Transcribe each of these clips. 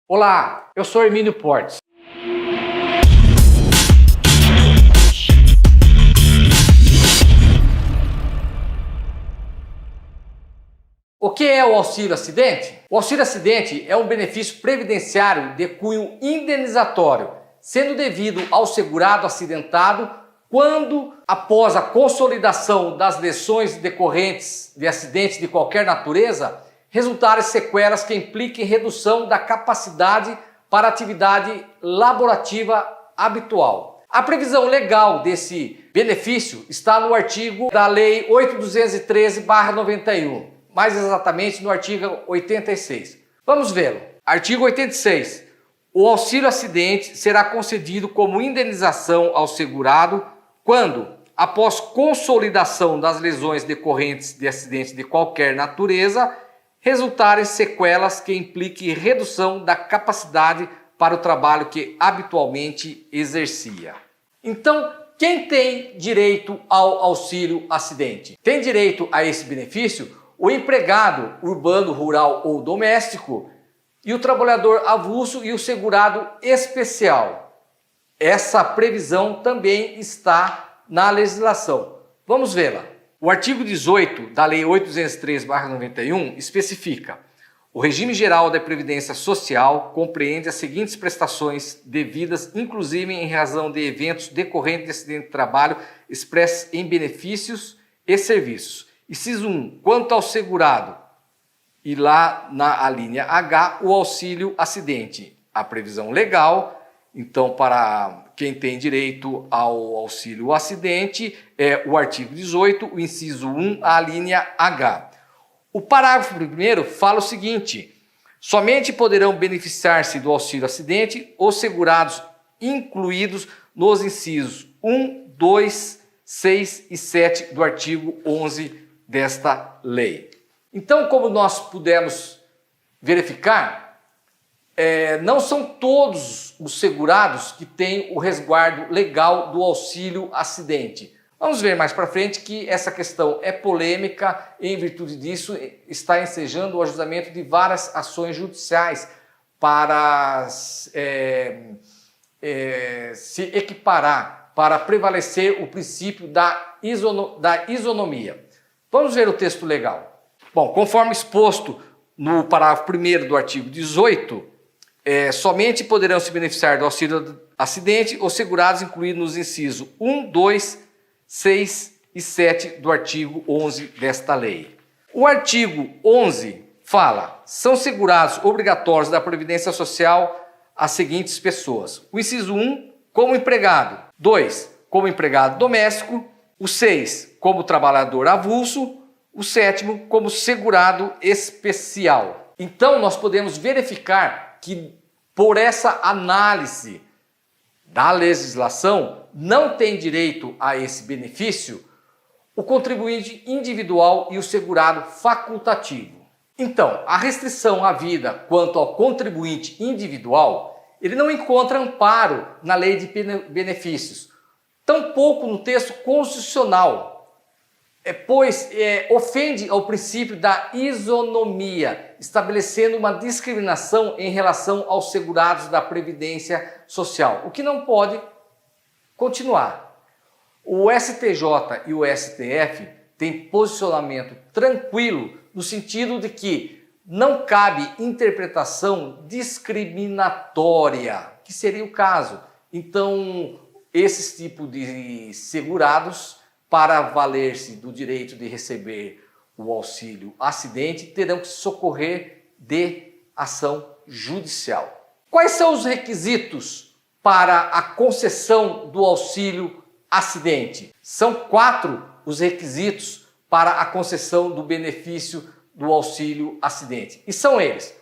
Olá, eu sou Hermínio Portes. O que é o auxílio acidente? O auxílio acidente é um benefício previdenciário de cunho indenizatório, sendo devido ao segurado acidentado quando, após a consolidação das lesões decorrentes de acidentes de qualquer natureza, resultarem sequelas que impliquem redução da capacidade para atividade laborativa habitual. A previsão legal desse benefício está no artigo da Lei 8.213/91, mais exatamente no artigo 86. Vamos vê-lo. Artigo 86. O auxílio acidente será concedido como indenização ao segurado quando, após consolidação das lesões decorrentes de acidentes de qualquer natureza, resultarem sequelas que impliquem redução da capacidade para o trabalho que habitualmente exercia. Então, quem tem direito ao auxílio acidente? Tem direito a esse benefício o empregado urbano, rural ou doméstico e o trabalhador avulso e o segurado especial. Essa previsão também está na legislação. Vamos vê-la. O artigo 18 da Lei 8.213/91 especifica: o regime geral da Previdência Social compreende as seguintes prestações devidas, inclusive em razão de eventos decorrentes de acidente de trabalho, expressos em benefícios e serviços. Inciso 1. Quanto ao segurado, e lá na linha H, o auxílio acidente. A previsão legal, então, para quem tem direito ao auxílio acidente, é o artigo 18, o inciso 1, a linha H. O parágrafo 1º fala o seguinte: somente poderão beneficiar-se do auxílio acidente os segurados incluídos nos incisos 1, 2, 6 e 7 do artigo 11 desta lei. Então, como nós pudemos verificar, não são todos os segurados que têm o resguardo legal do auxílio acidente. Vamos ver mais para frente que essa questão é polêmica e, em virtude disso, está ensejando o ajustamento de várias ações judiciais para se equiparar, para prevalecer o princípio da isonomia. Vamos ver o texto legal. Bom, conforme exposto no parágrafo 1º do artigo 18, somente poderão se beneficiar do auxílio acidente os segurados incluídos nos incisos 1, 2, 6 e 7 do artigo 11 desta lei. O artigo 11 fala: são segurados obrigatórios da Previdência Social as seguintes pessoas. O inciso 1, como empregado. 2, como empregado doméstico. O 6, como trabalhador avulso. O 7º, como segurado especial. Então, nós podemos verificar que, por essa análise da legislação, não tem direito a esse benefício o contribuinte individual e o segurado facultativo. Então, a restrição à vida quanto ao contribuinte individual, ele não encontra amparo na lei de benefícios, tampouco no texto constitucional, pois ofende ao princípio da isonomia, estabelecendo uma discriminação em relação aos segurados da Previdência Social, o que não pode continuar. O STJ e o STF têm posicionamento tranquilo no sentido de que não cabe interpretação discriminatória, que seria o caso. Então, esses tipos de segurados, para valer-se do direito de receber o auxílio acidente, terão que socorrer de ação judicial. Quais são os requisitos para a concessão do auxílio acidente? São 4 os requisitos para a concessão do benefício do auxílio acidente. E são eles: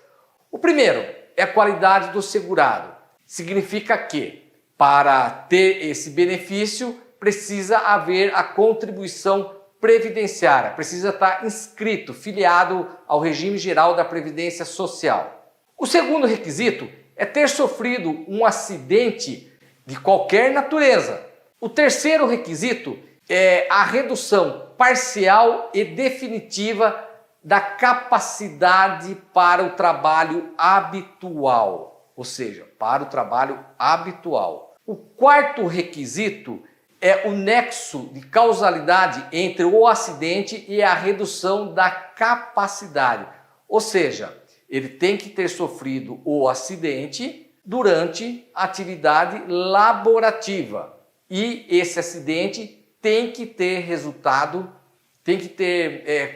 o primeiro é a qualidade do segurado. Significa que, para ter esse benefício, precisa haver a contribuição previdenciária, precisa estar inscrito, filiado ao regime geral da Previdência Social. O segundo requisito é ter sofrido um acidente de qualquer natureza. O terceiro requisito é a redução parcial e definitiva da capacidade para o trabalho habitual. ou seja, para o trabalho habitual. O quarto requisito é o nexo de causalidade entre o acidente e a redução da capacidade, ou seja, ele tem que ter sofrido o acidente durante a atividade laborativa e esse acidente tem que ter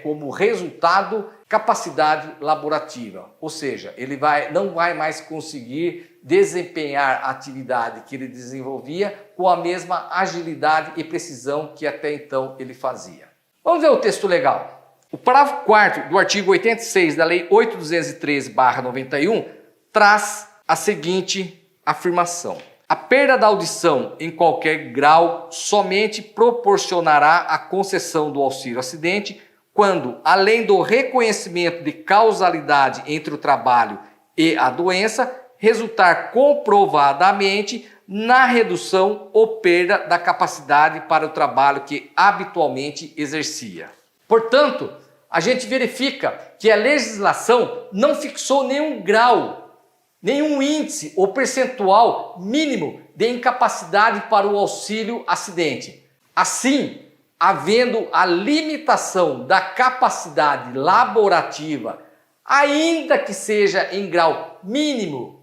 como resultado capacidade laborativa, ou seja, ele não vai mais conseguir desempenhar a atividade que ele desenvolvia com a mesma agilidade e precisão que até então ele fazia. Vamos ver o texto legal. O parágrafo 4º do artigo 86 da Lei 8.213/91 traz a seguinte afirmação: a perda da audição em qualquer grau somente proporcionará a concessão do auxílio acidente quando, além do reconhecimento de causalidade entre o trabalho e a doença, resultar comprovadamente na redução ou perda da capacidade para o trabalho que habitualmente exercia. Portanto, a gente verifica que a legislação não fixou nenhum grau, nenhum índice ou percentual mínimo de incapacidade para o auxílio acidente. Assim, havendo a limitação da capacidade laborativa, ainda que seja em grau mínimo,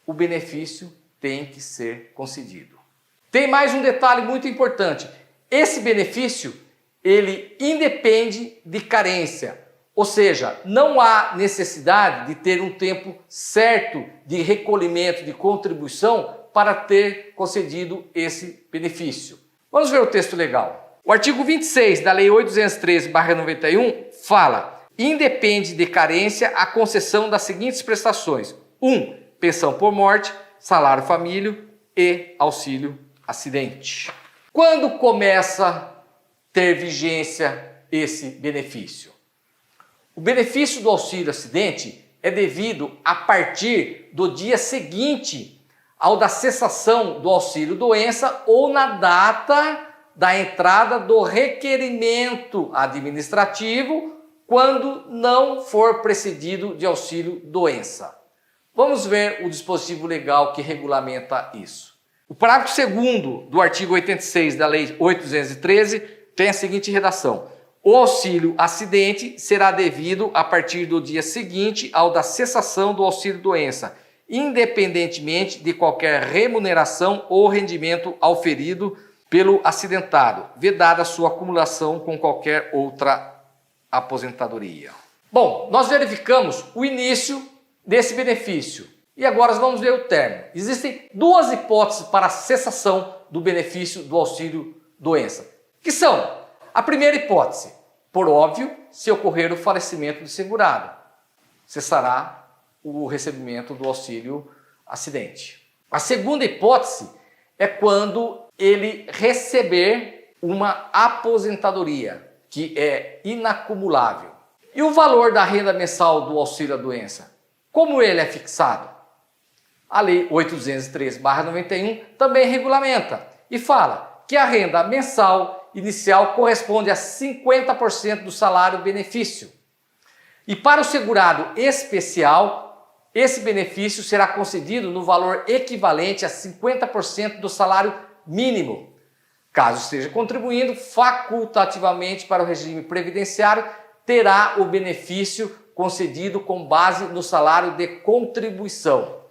o benefício tem que ser concedido. Tem mais um detalhe muito importante. Esse benefício ele independe de carência, ou seja, não há necessidade de ter um tempo certo de recolhimento de contribuição para ter concedido esse benefício. Vamos ver o texto legal. O artigo 26 da Lei 8.213/91 fala: independe de carência a concessão das seguintes prestações: 1. Pensão por morte, salário família e auxílio acidente. Quando começa ter vigência esse benefício? O benefício do auxílio acidente é devido a partir do dia seguinte ao da cessação do auxílio doença ou na data da entrada do requerimento administrativo, quando não for precedido de auxílio doença. Vamos ver o dispositivo legal que regulamenta isso. O parágrafo 2º do artigo 86 da Lei 8.213 tem a seguinte redação: o auxílio acidente será devido a partir do dia seguinte ao da cessação do auxílio doença, independentemente de qualquer remuneração ou rendimento auferido pelo acidentado, vedada sua acumulação com qualquer outra aposentadoria. Bom, nós verificamos o início desse benefício e agora vamos ver o término. Existem duas hipóteses para a cessação do benefício do auxílio doença, que são: a primeira hipótese, por óbvio, se ocorrer o falecimento do segurado, cessará o recebimento do auxílio acidente. A segunda hipótese é quando ele receber uma aposentadoria, que é inacumulável. E o valor da renda mensal do auxílio à doença? Como ele é fixado? A Lei 8.213/91 também regulamenta e fala que a renda mensal inicial corresponde a 50% do salário benefício. E para o segurado especial, esse benefício será concedido no valor equivalente a 50% do salário mínimo. Caso esteja contribuindo facultativamente para o regime previdenciário, terá o benefício concedido com base no salário de contribuição.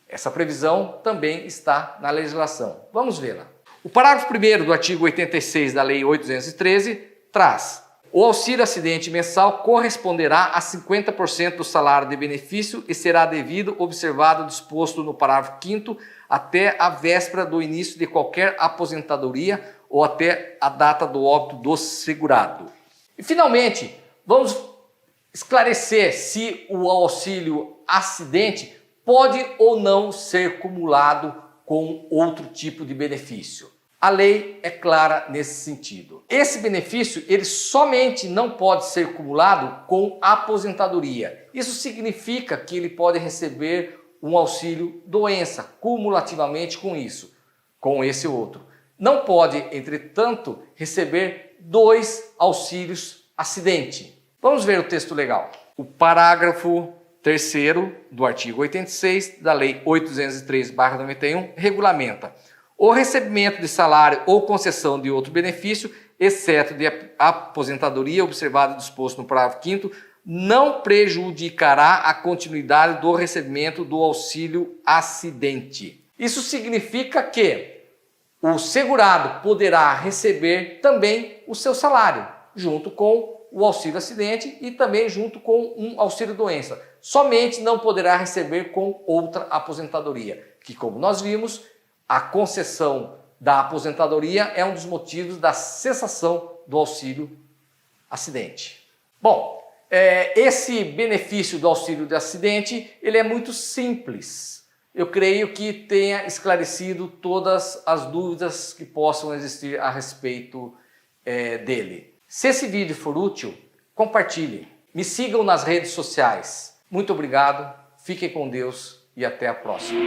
Essa previsão também está na legislação. Vamos vê-la. O parágrafo 1º do artigo 86 da Lei 8.213 traz: o auxílio acidente mensal corresponderá a 50% do salário de benefício e será devido observado o disposto no parágrafo 5º até a véspera do início de qualquer aposentadoria ou até a data do óbito do segurado. E finalmente, vamos esclarecer se o auxílio acidente pode ou não ser cumulado com outro tipo de benefício. A lei é clara nesse sentido. Esse benefício, ele somente não pode ser cumulado com aposentadoria. Isso significa que ele pode receber um auxílio doença, cumulativamente com isso, com esse outro. Não pode, entretanto, receber dois auxílios acidente. Vamos ver o texto legal. O parágrafo 3º do artigo 86 da Lei 803/91 regulamenta o recebimento de salário ou concessão de outro benefício, exceto de aposentadoria, observado o disposto no parágrafo 5º, não prejudicará a continuidade do recebimento do auxílio acidente. Isso significa que o segurado poderá receber também o seu salário, junto com o auxílio acidente e também junto com um auxílio doença. Somente não poderá receber com outra aposentadoria, que, como nós vimos, a concessão da aposentadoria é um dos motivos da cessação do auxílio acidente. Bom, esse benefício do auxílio de acidente, ele é muito simples. Eu creio que tenha esclarecido todas as dúvidas que possam existir a respeito dele. Se esse vídeo for útil, compartilhe. Me sigam nas redes sociais. Muito obrigado, fiquem com Deus e até a próxima.